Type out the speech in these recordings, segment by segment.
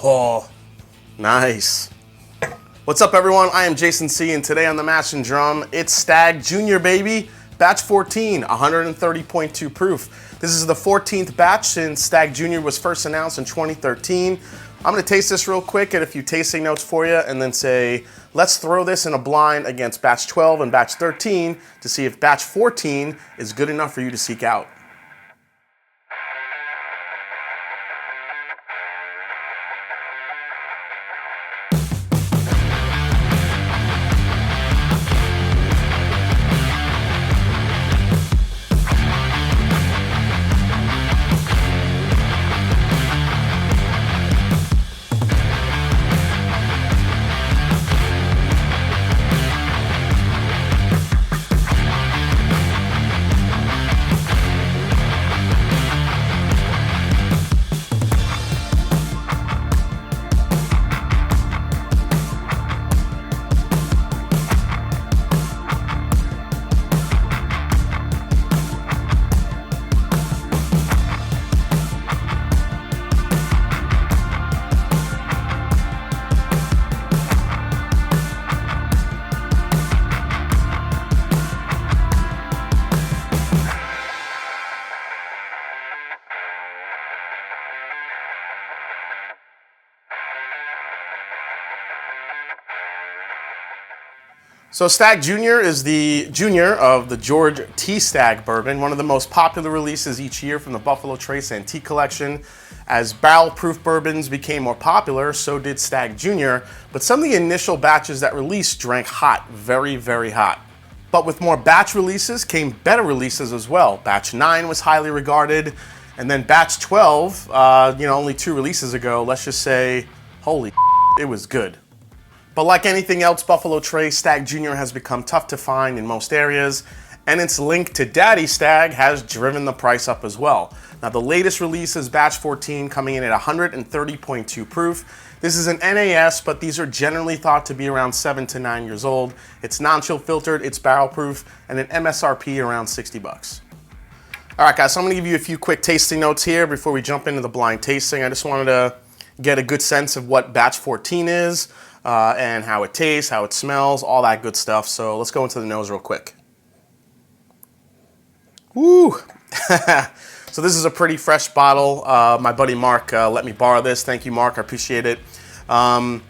Oh, nice. What's up, everyone? I am Jason C, and today on the Mash and Drum, it's Stagg Jr, baby. Batch 14, 130.2 proof. This is the 14th batch since Stagg Jr was first announced in 2013. I'm gonna taste this real quick, get a few tasting notes for you, and then say, let's throw this in a blind against batch 12 and batch 13 to see if batch 14 is good enough for you to seek out. So Stagg Jr is the junior of the George T. Stagg bourbon, one of the most popular releases each year from the Buffalo Trace Antique Collection. As barrel-proof bourbons became more popular, so did Stagg Jr, but some of the initial batches that released drank hot, very, very hot. But with more batch releases came better releases as well. Batch 9 was highly regarded, and then batch 12, only 2 releases ago, let's just say, holy it was good. But like anything else Buffalo Trace, Stagg Jr has become tough to find in most areas, and its link to Daddy Stagg has driven the price up as well. Now the latest release is batch 14, coming in at 130.2 proof. This is an NAS, but these are generally thought to be around 7 to 9 years old. It's non-chill filtered, it's barrel proof, and an MSRP around 60 bucks. All right, guys, so I'm gonna give you a few quick tasting notes here before we jump into the blind tasting. I just wanted to get a good sense of what batch 14 is, and how it tastes, how it smells, all that good stuff. So let's go into the nose real quick. Woo! So this is a pretty fresh bottle. My buddy Mark let me borrow this. Thank you, Mark. I appreciate it. Right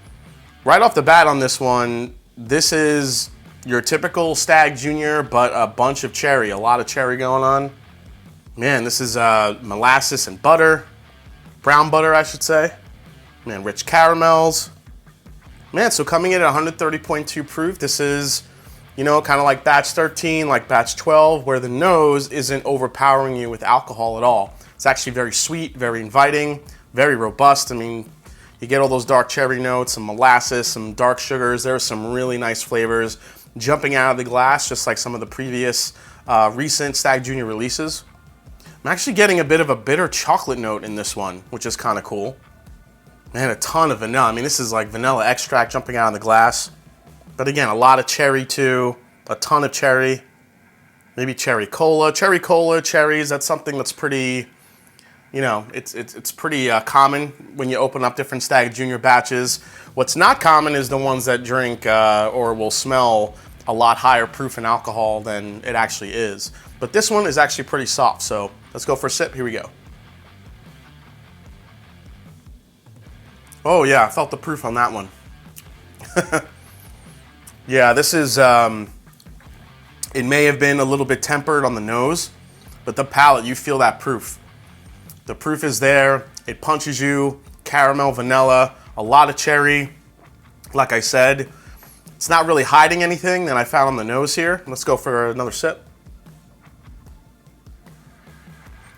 off the bat on this one, this is your typical Stagg Jr, but a bunch of cherry, a lot of cherry going on. Man, this is molasses and butter, brown butter, I should say. Man, rich caramels. Man, so coming in at 130.2 proof, this is, kind of like batch 13, like batch 12, where the nose isn't overpowering you with alcohol at all. It's actually very sweet, very inviting, very robust. I mean, you get all those dark cherry notes, some molasses, some dark sugars. There are some really nice flavors jumping out of the glass, just like some of the previous recent Stagg Jr releases. I'm actually getting a bit of a bitter chocolate note in this one, which is kind of cool. Man, a ton of vanilla. I mean, this is like vanilla extract jumping out of the glass. But again, a lot of cherry too, a ton of cherry. Maybe cherry cola. Cherry cola, cherries, that's something that's pretty, it's pretty common when you open up different Stagg Jr batches. What's not common is the ones that drink or will smell a lot higher proof in alcohol than it actually is. But this one is actually pretty soft, so let's go for a sip. Here we go. Oh yeah, I felt the proof on that one. Yeah, this is, it may have been a little bit tempered on the nose, but the palate, you feel that proof. The proof is there, it punches you, caramel, vanilla, a lot of cherry. Like I said, it's not really hiding anything that I found on the nose here. Let's go for another sip.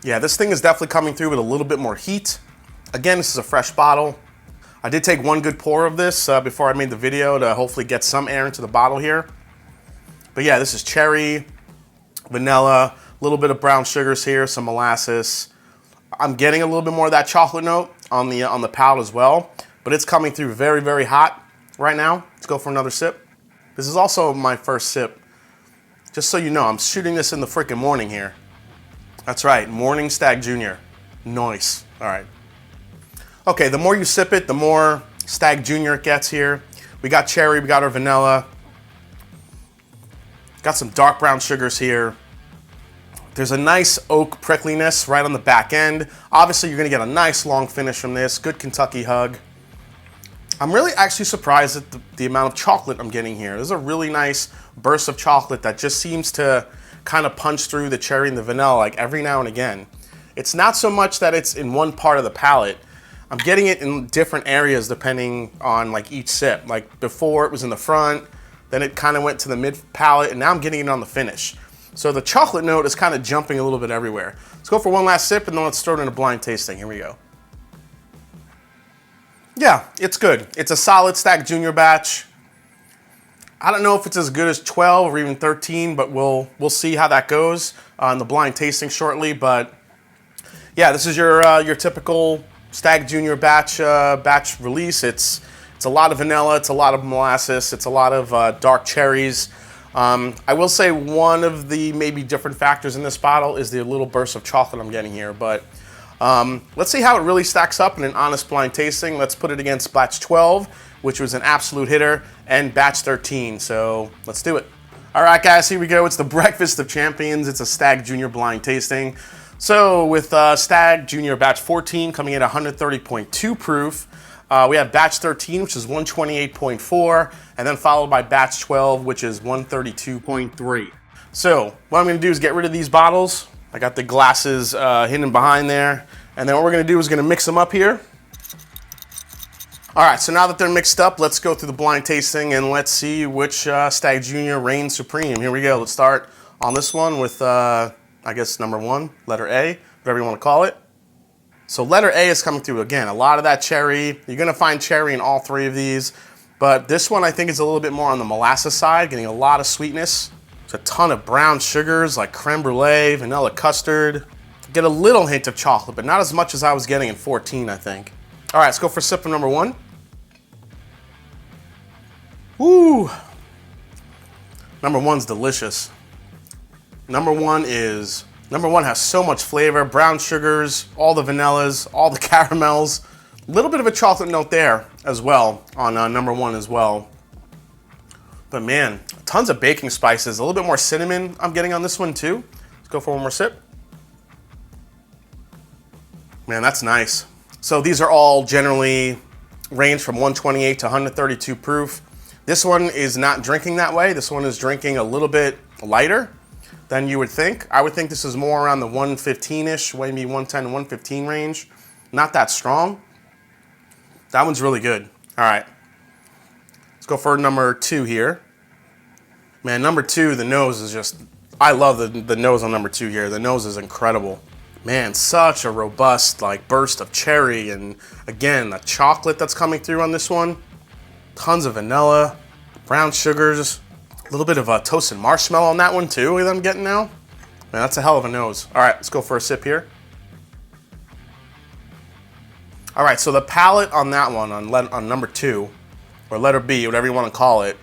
Yeah, this thing is definitely coming through with a little bit more heat. Again, this is a fresh bottle. I did take one good pour of this before I made the video to hopefully get some air into the bottle here. But yeah, this is cherry, vanilla, a little bit of brown sugars here, some molasses. I'm getting a little bit more of that chocolate note on the palate as well, but it's coming through very, very hot right now. Let's go for another sip. This is also my first sip. Just so you know, I'm shooting this in the freaking morning here. That's right, morning Stagg Jr. Nice. All right. Okay, the more you sip it, the more Stagg Jr. it gets here. We got cherry, we got our vanilla. Got some dark brown sugars here. There's a nice oak prickliness right on the back end. Obviously, you're gonna get a nice long finish from this. Good Kentucky hug. I'm really actually surprised at the amount of chocolate I'm getting here. There's a really nice burst of chocolate that just seems to kind of punch through the cherry and the vanilla like every now and again. It's not so much that it's in one part of the palate. I'm getting it in different areas depending on like each sip. Like before it was in the front, then it kind of went to the mid palate, and now I'm getting it on the finish. So the chocolate note is kind of jumping a little bit everywhere. Let's go for one last sip and then let's throw it in a blind tasting. Here we go. Yeah, it's good. It's a solid Stagg Jr. batch. I don't know if it's as good as 12 or even 13, but we'll see how that goes in the blind tasting shortly. But yeah, this is your typical Stagg Jr. batch release. It's a lot of vanilla, it's a lot of molasses, it's a lot of dark cherries. I will say one of the maybe different factors in this bottle is the little burst of chocolate I'm getting here. But let's see how it really stacks up in an honest blind tasting. Let's put it against batch 12, which was an absolute hitter, and batch 13. So let's do it. All right, guys, here we go. It's the Breakfast of Champions. It's a Stagg Jr. blind tasting. So with Stagg Jr. batch 14 coming in at 130.2 proof, we have batch 13, which is 128.4, and then followed by batch 12, which is 132.3. So what I'm gonna do is get rid of these bottles. I got the glasses hidden behind there. And then what we're gonna do is gonna mix them up here. All right, so now that they're mixed up, let's go through the blind tasting and let's see which Stagg Jr. reigns supreme. Here we go. Let's start on this one with, I guess, number 1, letter A, whatever you wanna call it. So letter A is coming through again. A lot of that cherry. You're gonna find cherry in all 3 of these, but this one I think is a little bit more on the molasses side, getting a lot of sweetness. There's a ton of brown sugars like creme brulee, vanilla custard. Get a little hint of chocolate, but not as much as I was getting in 14, I think. All right, let's go for sip of number 1. Woo! Number 1's delicious. Number 1 has so much flavor, brown sugars, all the vanillas, all the caramels. A little bit of a chocolate note there as well on number 1 as well. But man, tons of baking spices, a little bit more cinnamon I'm getting on this one too. Let's go for one more sip. Man, that's nice. So these are all generally range from 128 to 132 proof. This one is not drinking that way. This one is drinking a little bit lighter than you would think. I would think this is more around the 115-ish, maybe 110 to 115 range. Not that strong. That one's really good. All right. Let's go for number 2 here. Man, number 2, the nose is just, I love the nose on number 2 here. The nose is incredible. Man, such a robust like burst of cherry, and again, the chocolate that's coming through on this one. Tons of vanilla, brown sugars, a little bit of a toasted marshmallow on that one too that I'm getting now. Man, that's a hell of a nose. All right, let's go for a sip here. All right, so the palate on that one, on number 2, or letter B, whatever you want to call it,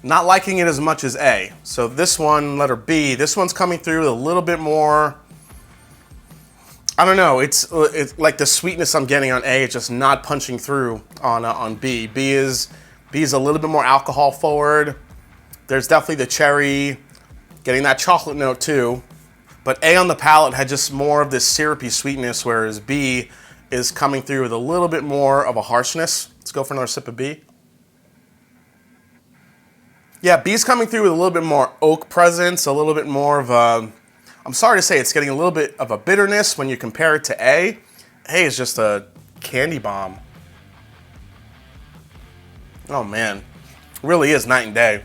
not liking it as much as A. So this one, letter B, this one's coming through with a little bit more, I don't know, it's like the sweetness I'm getting on A, it's just not punching through on B. B is a little bit more alcohol forward. There's definitely the cherry, getting that chocolate note too. But A on the palate had just more of this syrupy sweetness, whereas B is coming through with a little bit more of a harshness. Let's go for another sip of B. Yeah, B's coming through with a little bit more oak presence, a little bit more of a, I'm sorry to say, it's getting a little bit of a bitterness when you compare it to A. A is just a candy bomb. Oh man, it really is night and day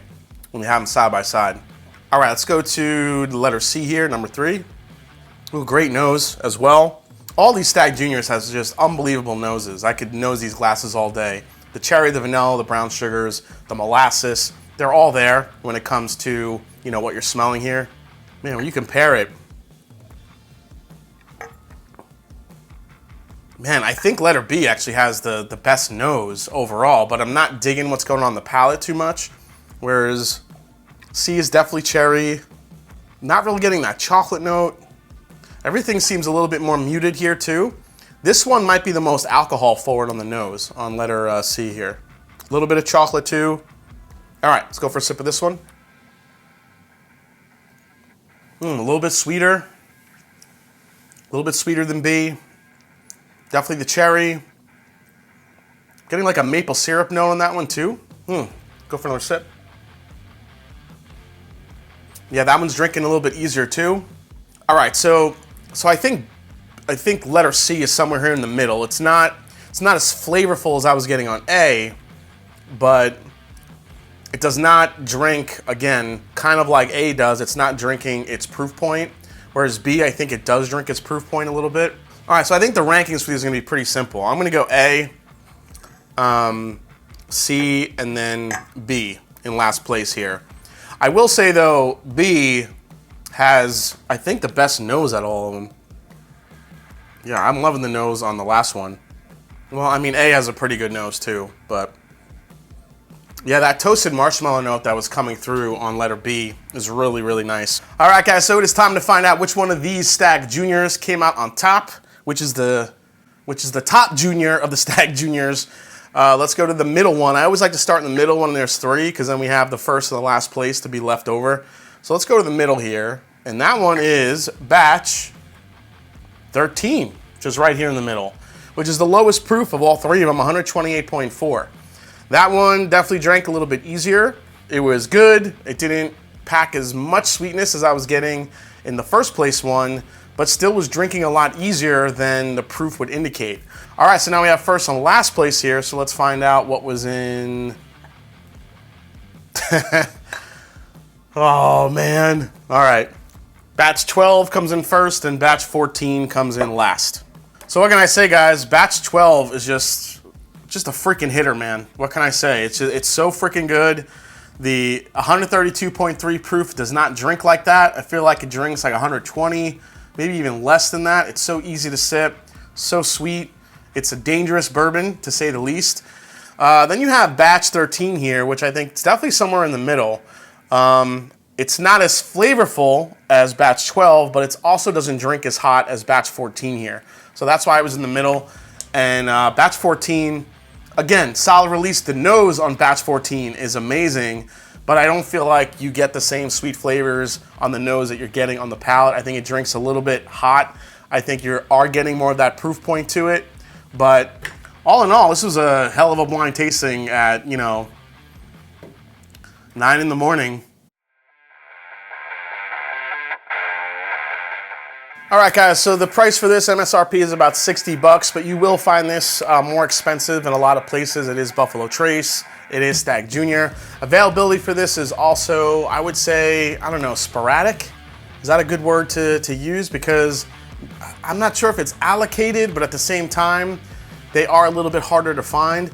when you have them side by side. All right, let's go to the letter C here, number 3. Ooh, great nose as well. All these Stagg Juniors has just unbelievable noses. I could nose these glasses all day. The cherry, the vanilla, the brown sugars, the molasses, they're all there when it comes to, you know, what you're smelling here. Man, when you compare it, man, I think letter B actually has the best nose overall, but I'm not digging what's going on the palate too much. Whereas C is definitely cherry. Not really getting that chocolate note. Everything seems a little bit more muted here too. This one might be the most alcohol forward on the nose on letter C here. A little bit of chocolate too. All right, let's go for a sip of this one. A little bit sweeter. A little bit sweeter than B. Definitely the cherry. Getting like a maple syrup note on that one too. Go for another sip. Yeah, that one's drinking a little bit easier too. All right, so I think letter C is somewhere here in the middle. It's not as flavorful as I was getting on A, but it does not drink, again, kind of like A does. It's not drinking its proof point, whereas B, I think it does drink its proof point a little bit. All right, so I think the rankings for these are going to be pretty simple. I'm going to go A, C, and then B in last place here. I will say, though, B has, I think, the best nose out of all of them. Yeah, I'm loving the nose on the last one. Well, I mean, A has a pretty good nose, too, but yeah, that toasted marshmallow note that was coming through on letter B is really, really nice. All right, guys, so it is time to find out which one of these Stagg Juniors came out on top, which is the top junior of the Stagg Juniors. Let's go to the middle one. I always like to start in the middle when there's three, because then we have the first and the last place to be left over. So let's go to the middle here, and that one is batch 13, which is right here in the middle, which is the lowest proof of all three of them, 128.4. That one definitely drank a little bit easier. It was good. It didn't pack as much sweetness as I was getting in the first place one, but still was drinking a lot easier than the proof would indicate. All right, so now we have first and last place here, so let's find out what was in... Oh, man. All right. Batch 12 comes in first, and batch 14 comes in last. So what can I say, guys? Batch 12 is just a freaking hitter, man. What can I say? It's so freaking good. The 132.3 proof does not drink like that. I feel like it drinks like 120, maybe even less than that. It's so easy to sip, so sweet. It's a dangerous bourbon, to say the least. Then you have batch 13 here, which I think is definitely somewhere in the middle. It's not as flavorful as batch 12, but it also doesn't drink as hot as batch 14 here. So that's why it was in the middle. And batch 14, again, solid release. The nose on batch 14 is amazing, but I don't feel like you get the same sweet flavors on the nose that you're getting on the palate. I think it drinks a little bit hot. I think you are getting more of that proof point to it. But all in all, this was a hell of a blind tasting at, 9 in the morning. All right, guys, so the price for this MSRP is about $60, but you will find this more expensive in a lot of places. It is Buffalo Trace. It is Stagg Jr. Availability for this is also, I would say, I don't know, sporadic. Is that a good word to use? Because I'm not sure if it's allocated, but at the same time, they are a little bit harder to find.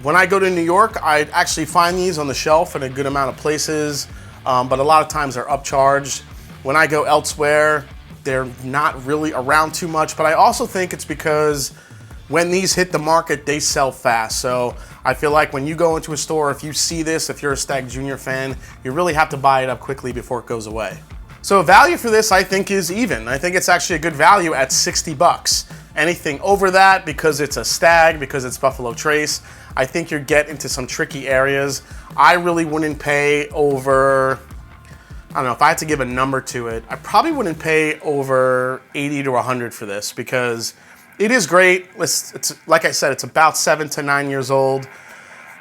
When I go to New York, I actually find these on the shelf in a good amount of places, but a lot of times they're upcharged. When I go elsewhere, they're not really around too much, but I also think it's because when these hit the market, they sell fast. So I feel like when you go into a store, if you see this, if you're a Stagg Jr. fan, you really have to buy it up quickly before it goes away. So value for this, I think, is even. I think it's actually a good value at $60. Anything over that, because it's a Stagg, because it's Buffalo Trace, I think you get into some tricky areas. I really wouldn't pay over, I don't know, if I had to give a number to it, I probably wouldn't pay over 80 to 100 for this, because it is great. It's like I said, it's about 7 to 9 years old.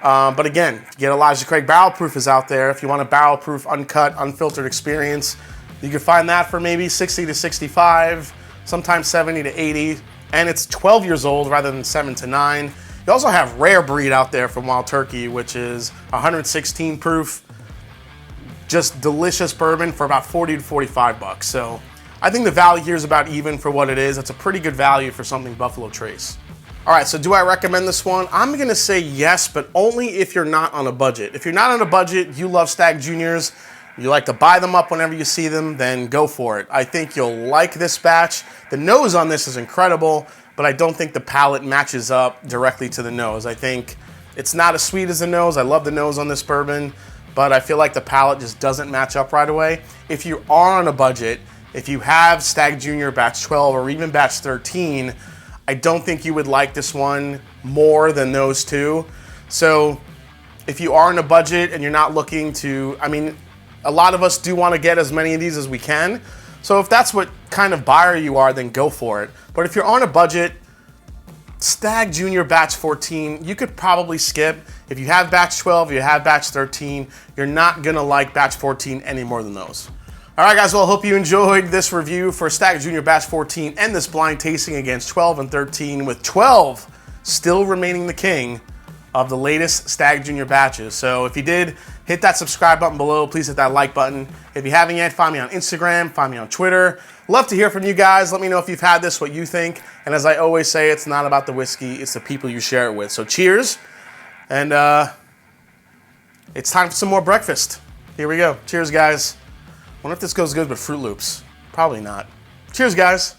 But again, you get Elijah Craig Barrel Proof is out there. If you want a barrel proof, uncut, unfiltered experience, you can find that for maybe 60 to 65, sometimes 70 to 80, and it's 12 years old rather than 7 to 9. You also have Rare Breed out there from Wild Turkey, which is 116 proof, just delicious bourbon for about 40 to 45 bucks. So I think the value here is about even for what it is. It's a pretty good value for something Buffalo Trace. All right, so do I recommend this one? I'm gonna say yes, but only if you're not on a budget. If you're not on a budget, you love Stagg Juniors, you like to buy them up whenever you see them, then go for it. I think you'll like this batch. The nose on this is incredible, but I don't think the palate matches up directly to the nose. I think it's not as sweet as the nose. I love the nose on this bourbon, but I feel like the palate just doesn't match up right away. If you are on a budget, if you have Stagg Jr. batch 12 or even batch 13, I don't think you would like this one more than those two. So if you are in a budget and you're not looking to, I mean, a lot of us do want to get as many of these as we can. So if that's what kind of buyer you are, then go for it. But if you're on a budget, Stagg Jr. Batch 14, you could probably skip. If you have Batch 12, you have Batch 13, you're not gonna like Batch 14 any more than those. All right, guys, well, I hope you enjoyed this review for Stagg Jr. Batch 14 and this blind tasting against 12 and 13, with 12 still remaining the king of the latest Stagg Jr. batches. So if you did, hit that subscribe button below. Please hit that like button. If you haven't yet, find me on Instagram, find me on Twitter. Love to hear from you guys. Let me know if you've had this, what you think. And as I always say, it's not about the whiskey, it's the people you share it with. So cheers, and it's time for some more breakfast. Here we go. Cheers, guys. Wonder if this goes good with Fruit Loops. Probably not. Cheers, guys.